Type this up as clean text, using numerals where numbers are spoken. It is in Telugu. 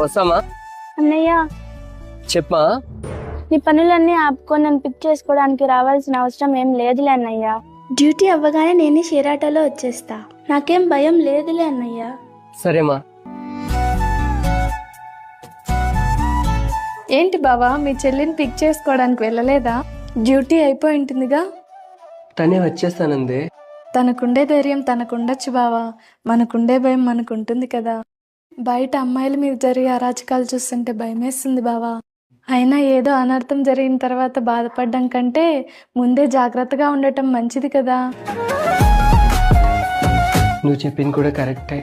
వస్తామా? అన్నయ్య, చెప్పమా. నీ పనులన్నీ ఆపుకొని నన్ను పిక్ చేసుకోవడానికి రావాల్సిన అవసరం ఏం లేదులే అన్నయ్య. డ్యూటీ అవ్వగానే నేనే షేర్ ఆటోలో వచ్చేస్తా. నాకేం భయం లేదులే అన్నయ్య. సరేమా. ఏంటి బావా, మీ చెల్లిని పిక్ చేసుకోవడానికి వెళ్ళలేదా? డ్యూటీ అయిపోయి ఉంటుందిగా. తనే వచ్చేస్తానందే. తనకుండే ధైర్యం తనకుండొచ్చు బావా, మనకుండే భయం మనకుంటుంది కదా. బయట అమ్మాయిల మీద జరిగే అరాచకాలు చూస్తుంటే భయమేస్తుంది బావా. అయినా ఏదో అనర్థం జరిగిన తర్వాత బాధపడడం కంటే ముందే జాగ్రత్తగా ఉండటం మంచిది కదా. నువ్వు చెప్పింది కూడా కరెక్టే.